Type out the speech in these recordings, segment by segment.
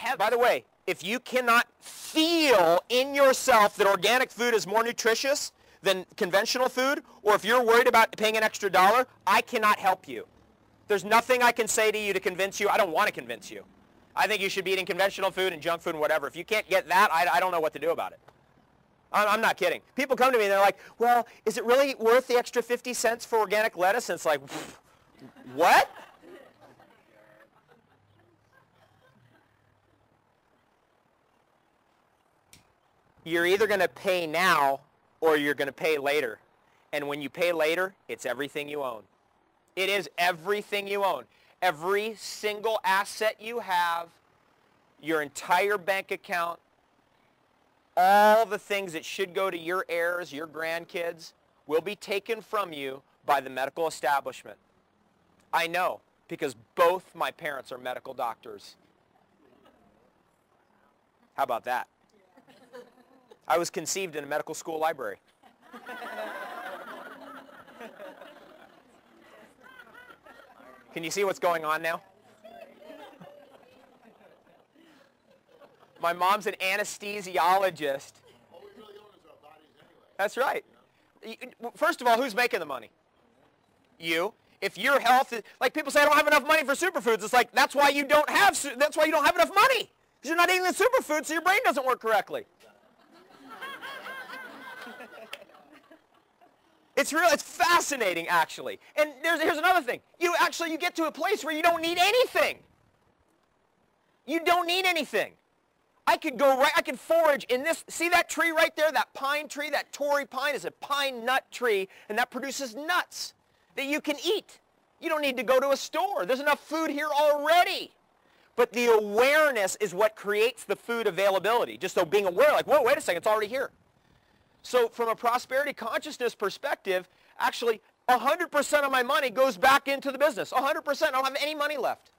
heaven. By the way, if you cannot feel in yourself that organic food is more nutritious than conventional food, or if you're worried about paying an extra $1, I cannot help you. There's nothing I can say to you to convince you. I don't want to convince you. I think you should be eating conventional food and junk food and whatever. If you can't get that, I don't know what to do about it. I'm not kidding. People come to me and they're like, well, is it really worth the extra 50 cents for organic lettuce? And it's like, what? You're either going to pay now or you're going to pay later. And when you pay later, it's everything you own. It is everything you own. Every single asset you have, your entire bank account, all the things that should go to your heirs, your grandkids, will be taken from you by the medical establishment. I know, because both my parents are medical doctors. How about that? I was conceived in a medical school library. Can you see what's going on now? My mom's an anesthesiologist. That's right. First of all, who's making the money? You. If your health is, like people say, I don't have enough money for superfoods. It's like, that's why you don't have enough money. Because you're not eating the superfoods, so your brain doesn't work correctly. It's fascinating, actually. And here's another thing. You get to a place where you don't need anything. You don't need anything. I could forage in this, see that tree right there, that pine tree, that Tory pine is a pine nut tree, and that produces nuts that you can eat. You don't need to go to a store. There's enough food here already. But the awareness is what creates the food availability. Just so being aware, like, whoa, wait a second, it's already here. So from a prosperity consciousness perspective, actually 100% of my money goes back into the business. 100%. I don't have any money left.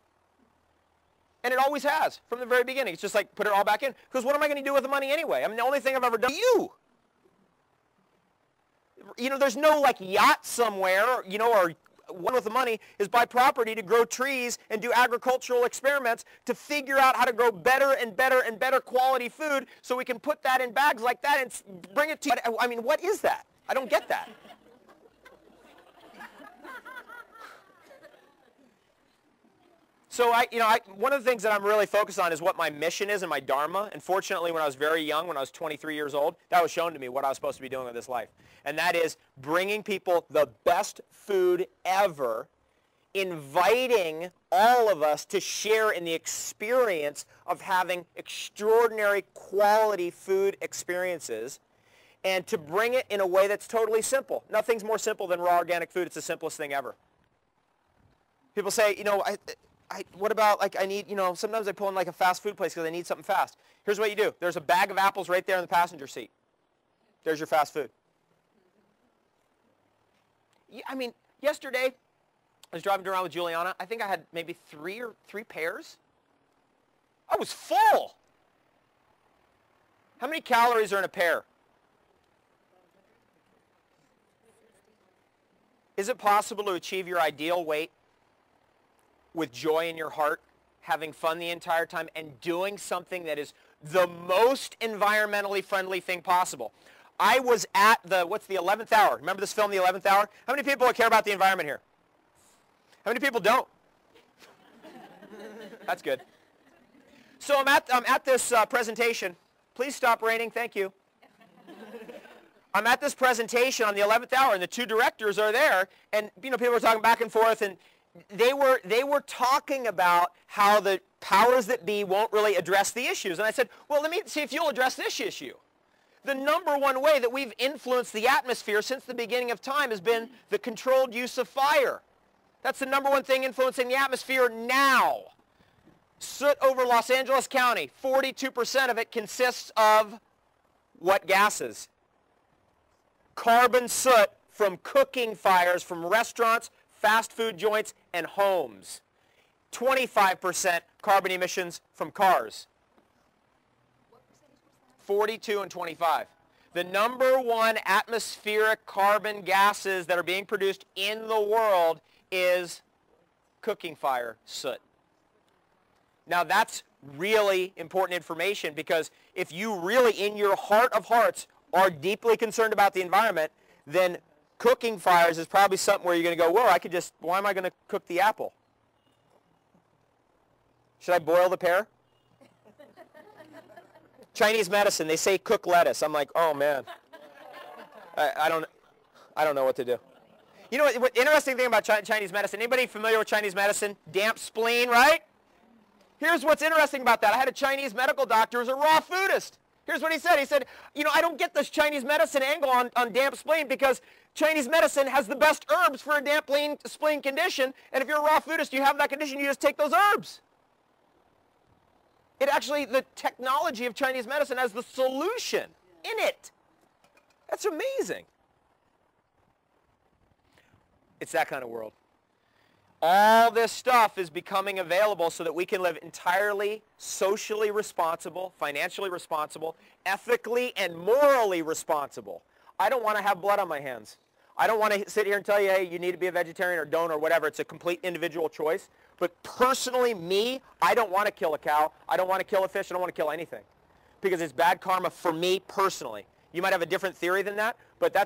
And it always has from the very beginning. It's just like put it all back in. Because what am I going to do with the money anyway? I mean, the only thing I've ever done is you. You know, there's no like yacht somewhere, you know, or one with the money is buy property to grow trees and do agricultural experiments to figure out how to grow better and better and better quality food so we can put that in bags like that and bring it to you. I mean, what is that? I don't get that. So one of the things that I'm really focused on is what my mission is and my dharma. And fortunately, when I was very young, when I was 23 years old, that was shown to me what I was supposed to be doing with this life. And that is bringing people the best food ever, inviting all of us to share in the experience of having extraordinary quality food experiences, and to bring it in a way that's totally simple. Nothing's more simple than raw organic food. It's the simplest thing ever. People say, you know, what about, like, I need, you know, sometimes I pull in like a fast food place because I need something fast. Here's what you do. There's a bag of apples right there in the passenger seat. There's your fast food. I mean, yesterday, I was driving around with Juliana. I think I had maybe three pears. I was full. How many calories are in a pear? Is it possible to achieve your ideal weight with joy in your heart, having fun the entire time, and doing something that is the most environmentally friendly thing possible? I was at the 11th hour? Remember this film, The 11th Hour? How many people care about the environment here? How many people don't? That's good. So I'm at this presentation. Please stop raining, thank you. I'm at this presentation on the 11th hour, and the two directors are there, and you know, people are talking back and forth, and they were talking about how the powers that be won't really address the issues. And I said, well, let me see if you'll address this issue. The number one way that we've influenced the atmosphere since the beginning of time has been the controlled use of fire. That's the number one thing influencing the atmosphere now. Soot over Los Angeles County, 42% of it consists of what gases? Carbon soot from cooking fires from restaurants, fast food joints, and homes. 25% carbon emissions from cars. 42 and 25. The number one atmospheric carbon gases that are being produced in the world is cooking fire soot. Now that's really important information, because if you really, in your heart of hearts, are deeply concerned about the environment, then cooking fires is probably something where you're going to go, whoa, why am I going to cook the apple? Should I boil the pear? Chinese medicine, they say cook lettuce. I'm like, oh man, I don't know what to do. You know what interesting thing about Chinese medicine, anybody familiar with Chinese medicine? Damp spleen, right? Here's what's interesting about that. I had a Chinese medical doctor who's a raw foodist. Here's what he said. He said, you know, I don't get this Chinese medicine angle on damp spleen, because Chinese medicine has the best herbs for a damp spleen condition, and if you're a raw foodist, you have that condition, you just take those herbs. It actually, the technology of Chinese medicine has the solution in it. That's amazing. It's that kind of world. All this stuff is becoming available so that we can live entirely socially responsible, financially responsible, ethically and morally responsible. I don't want to have blood on my hands. I don't want to sit here and tell you, hey, you need to be a vegetarian or don't or whatever. It's a complete individual choice. But personally, me, I don't want to kill a cow. I don't want to kill a fish. I don't want to kill anything, because it's bad karma for me personally. You might have a different theory than that, but that's